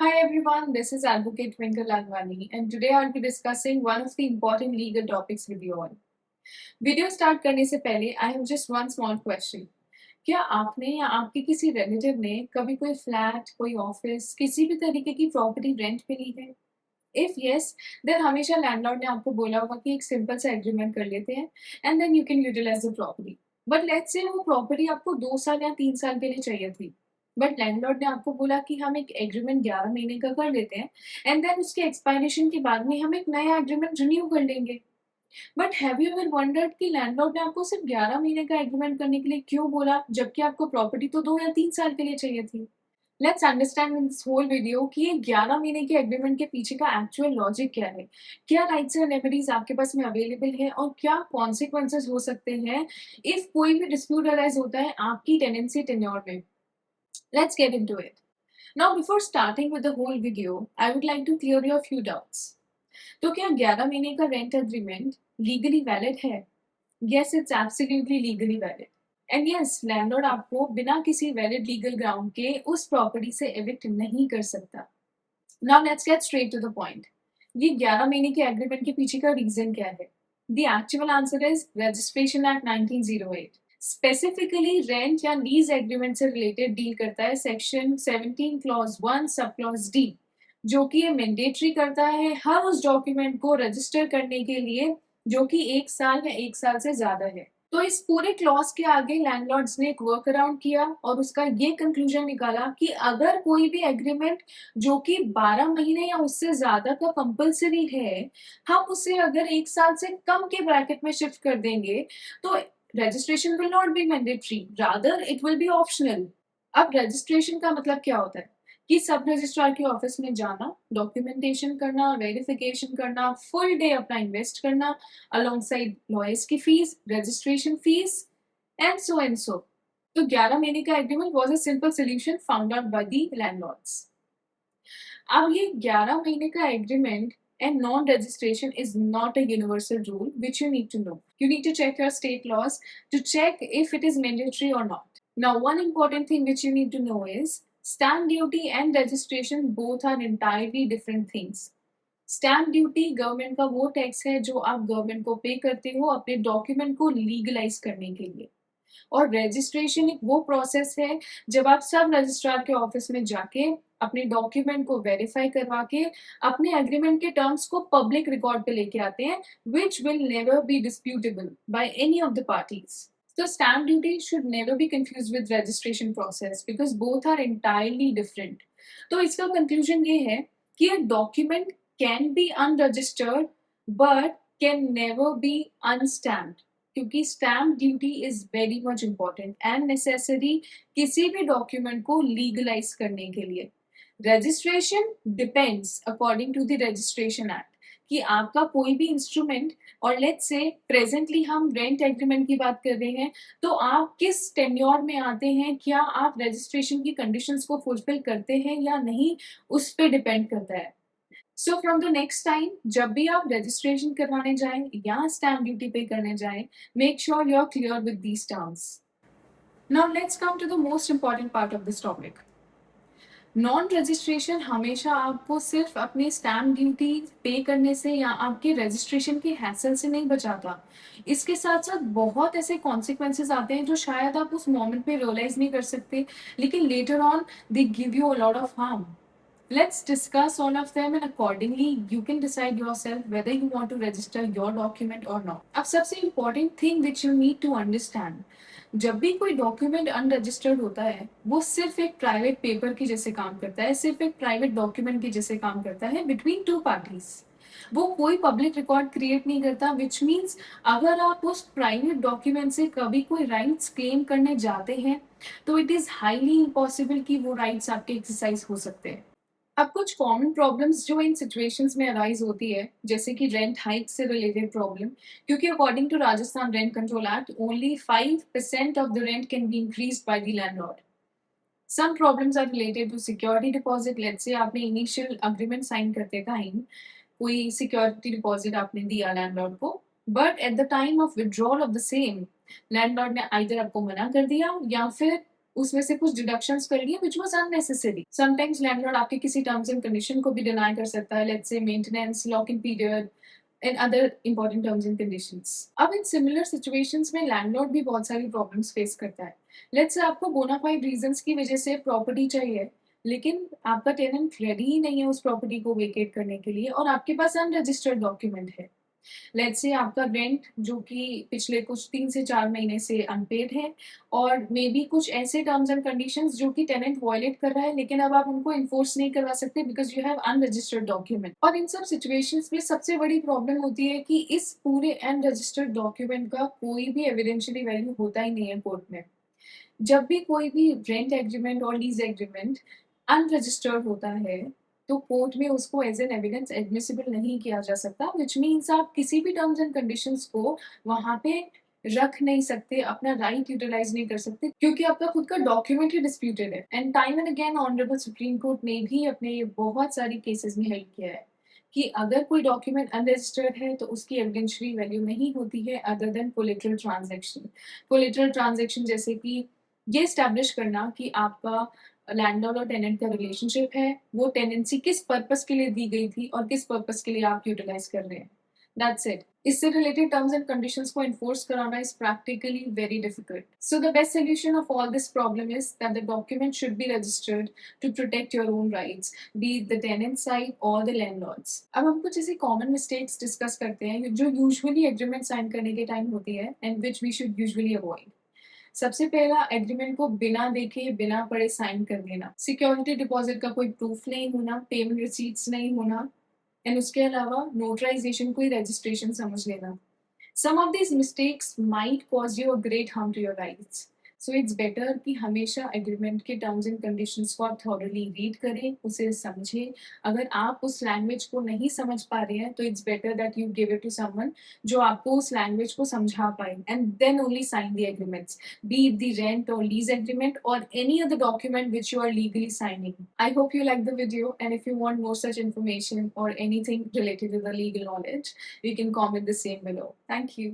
Hi everyone, this is Advocate Twinkle Lalwani and today I'll be discussing one of the important legal topics with you all. Video start करने से पहले I have just one small question. क्या आपने या आपके किसी relative ने कभी कोई फ्लैट, कोई ऑफिस, किसी भी तरीके की प्रॉपर्टी रेंट पे ली है? इफ यस, देन हमेशा लैंडलॉर्ड ने आपको बोला होगा कि एक सिंपल सा एग्रीमेंट कर लेते हैं and then you can utilise the property. But let's say वो प्रॉपर्टी आपको 2 साल या 3 साल के लिए चाहिए थी, बट लैंडलॉर्ड ने आपको बोला कि हम एक एग्रीमेंट 11 महीने का कर लेते हैं एंड देन उसके एक्सपायरेशन के बाद में हम एक नया एग्रीमेंट रिन्यू कर लेंगे। But have you ever wondered कि लैंडलॉर्ड ने आपको सिर्फ 11 महीने का एग्रीमेंट करने के लिए क्यों बोला, जबकि आपको प्रॉपर्टी तो 2 या 3 साल के लिए चाहिए थी? Let's understand in this whole video कि ये 11 महीने के एग्रीमेंट के पीछे का एक्चुअल लॉजिक क्या है, क्या राइट्स एंड रेमेडीज आपके पास में अवेलेबल है और क्या कॉन्सिक्वेंसेस हो सकते हैं इफ कोई भी डिस्प्यूट अराइज होता है आपकी टेनेंसी टेन्योर में। Let's get into it. Now before starting with the whole video I would like to clear your few doubts. तो क्या 11 महीने का रेंट एग्रीमेंट लीगली वैलिड है? Yes, it's absolutely legally valid. And yes, landlord आपको बिना किसी valid legal ground के उस प्रॉपर्टी से एविक्ट नहीं कर सकता। Now let's get straight to the point. ये 11 महीने के एग्रीमेंट के पीछे का रीजन क्या है? The actual answer is registration act 1908। Specifically rent या लीज एग्रीमेंट से रिलेटेड डील करता है section 17 clause 1 sub clause D, जो कि ये मैंडेटरी करता है हर उस डॉक्यूमेंट को रजिस्टर करने के लिए जो कि 1 साल या 1 साल से ज्यादा है। तो इस पूरे क्लॉज के आगे लैंडलॉर्ड्स ने एक वर्क अराउंड किया और उसका ये कंक्लूजन निकाला कि अगर कोई भी एग्रीमेंट जो कि 12 महीने या उससे ज्यादा का कंपल्सरी है, हम उसे अगर 1 साल से कम के ब्रैकेट में शिफ्ट कर देंगे तो registration will not be mandatory, rather it will be optional. अब रजिस्ट्रेशन का मतलब क्या होता है कि सब रजिस्ट्रार के ऑफिस में जाना, डॉक्यूमेंटेशन करना, वेरिफिकेशन करना, फुल डे अपना इन्वेस्ट करना, अलोंगसाइड लॉयर्स की fees, registration fees and so. तो 11 महीने का agreement was a simple solution found out by the landlords. अब ये 11 महीने का agreement and non-registration is not a universal rule which you need to know. You need to check your state laws to check if it is mandatory or not. Now, one important thing which you need to know is stamp duty and registration both are entirely different things. Stamp duty government का वो tax है जो आप government को पे करते हो अपने डॉक्यूमेंट को लीगलाइज करने के लिए, और रजिस्ट्रेशन एक वो प्रोसेस है जब आप सब रजिस्ट्रार के ऑफिस में जाके अपने डॉक्यूमेंट को वेरीफाई करवा के अपने एग्रीमेंट के टर्म्स को पब्लिक रिकॉर्ड पे लेके आते हैं, which will never be disputable by any of the parties. So stamp duty should never be confused with registration process because both are entirely different. तो इसका कंक्लूजन ये है कि a document can be unregistered but can never be unstamped, क्योंकि stamp duty is very much important and necessary किसी भी document को legalise करने के लिए। Registration depends according to the registration act कि आपका कोई भी इंस्ट्रूमेंट, और लेट्स से प्रेजेंटली हम रेंट एग्रीमेंट की बात कर रहे हैं, तो आप किस टेन्योर में आते हैं, क्या आप रजिस्ट्रेशन की कंडीशंस को फुलफिल करते हैं या नहीं, उस पर डिपेंड करता है। So from the next time जब भी आप रजिस्ट्रेशन करवाने जाएं या स्टैम्प ड्यूटी पे करने जाएं, make sure you are clear with these terms. Now let's come to the most important part of this topic. Non registration हमेशा आपको सिर्फ अपने स्टैम्प ड्यूटी पे करने से या आपके रजिस्ट्रेशन के हैसल से नहीं बचाता, इसके साथ साथ बहुत ऐसे कॉन्सिक्वेंसेज आते हैं जो शायद आप उस मोमेंट पे रियलाइज नहीं कर सकते, लेकिन later on they give you a lot of harm. Let's discuss all of them and accordingly you can decide yourself whether you want to register your document or not. अब सबसे important thing which you need to understand, जब भी कोई document unregistered होता है वो सिर्फ एक प्राइवेट पेपर की जैसे काम करता है, सिर्फ एक प्राइवेट डॉक्यूमेंट की जैसे काम करता है बिटवीन टू पार्टीज। वो कोई पब्लिक रिकॉर्ड क्रिएट नहीं करता, विच मीन्स अगर आप उस प्राइवेट डॉक्यूमेंट से कभी कोई राइट्स क्लेम करने जाते हैं तो इट इज हाईली इम्पॉसिबल कि वो राइट्स आपके एक्सरसाइज हो सकते हैं। अब कुछ कॉमन प्रॉब्लम्स जो इन सिचुएशंस में अराइज होती है, जैसे कि रेंट हाइक से रिलेटेड प्रॉब्लम, क्योंकि according to Rajasthan rent control act only 5% of the rent can be increased by the landlord. Some problems are related to security deposit. Let's say आपने initial agreement sign करते time कोई security deposit आपने दिया landlord को, but at the time of withdrawal of the same landlord ने either आपको मना कर दिया या फिर उसमें से कुछ डिडक्शंस कर लिए which was unnecessary. Sometimes landlord आपके किसी टर्म्स एंड कंडीशन को भी डिनाई कर सकता है, let's say maintenance, lock in period and other important terms and conditions. अब इन सिमिलर सिचुएशंस में लैंडलॉर्ड भी बहुत सारी प्रॉब्लम्स फेस करता है। लेट्स से आपको बोनाफाइड रीजंस की वजह से प्रॉपर्टी चाहिए, लेकिन आपका टेनेंट रेडी ही नहीं है उस प्रॉपर्टी को वेकेट करने के लिए और आपके पास अनरजिस्टर्ड डॉक्यूमेंट है। लेट्स से आपका रेंट जो कि पिछले कुछ 3 से 4 महीने से अनपेड है और मे बी कुछ ऐसे टर्म्स एंड कंडीशंस जो कि टेनेंट वायलेट कर रहा है, लेकिन अब आप उनको एनफोर्स नहीं करवा सकते because you have unregistered document. और इन सब सिचुएशंस में सबसे बड़ी प्रॉब्लम होती है कि इस पूरे अनरजिस्टर्ड डॉक्यूमेंट का कोई भी एविडेंशियली वैल्यू होता ही नहीं है कोर्ट में। जब भी कोई भी रेंट एग्रीमेंट और लीज एग्रीमेंट अनरजिस्टर्ड होता है, तो कोर्ट में उसको एज एन एविडेंस एडमिसिबल नहीं किया जा सकता, विच मीन्स आप किसी भी टर्म्स एंड कंडीशंस को वहां पे रख नहीं सकते, अपना राइट यूटिलाइज नहीं कर सकते, क्योंकि आपका खुद का डॉक्यूमेंट ही डिस्प्यूटेड है। And time and again honourable supreme court ने भी अपने बहुत सारी केसेस में हेल्प किया है कि अगर कोई डॉक्यूमेंट अनरजिस्टर्ड है तो उसकी एविडेंशियरी वैल्यू नहीं होती है other than collateral transaction. Collateral transaction जैसे कि ये एस्टैब्लिश करना कि आपका लैंडलॉर्ड और टेनेंट का रिलेशनशिप है, वो टेनेंसी किस पर्पस के लिए दी गई थी और किस पर्पस के लिए आप यूटिलाइज कर रहे हैं। That's it. इससे रिलेटेड टर्म्स एंड कंडीशंस को एनफोर्स कराना is practically very difficult. So the best solution of all this problem is that the document should be registered to protect your own rights, be it the tenant side और the landlords. अब हम कुछ ऐसी common mistakes discuss करते हैं जो usually agreement sign करने के टाइम होती है and which we should usually avoid. सबसे पहला, एग्रीमेंट को बिना देखे बिना पढ़े साइन कर देना। सिक्योरिटी डिपॉजिट का कोई प्रूफ नहीं होना, पेमेंट रिसीट्स नहीं होना एंड उसके अलावा नोटराइजेशन को ही रजिस्ट्रेशन समझ लेना। Some of these mistakes might cause you a great harm to your rights. So it's better कि हमेशा एग्रीमेंट के टर्म्स एंड कंडीशंस को आप थॉरली रीड करें, उसे समझें। अगर आप उस लैंग्वेज को नहीं समझ पा रहे हैं तो it's better that you give it to someone जो आपको उस लैंग्वेज को समझा पाए and then only sign the agreements, be it the rent or lease agreement or any other document which you are legally signing. I hope you like the video, and if you want more such information or anything related to the legal knowledge, you can comment the same below. Thank you.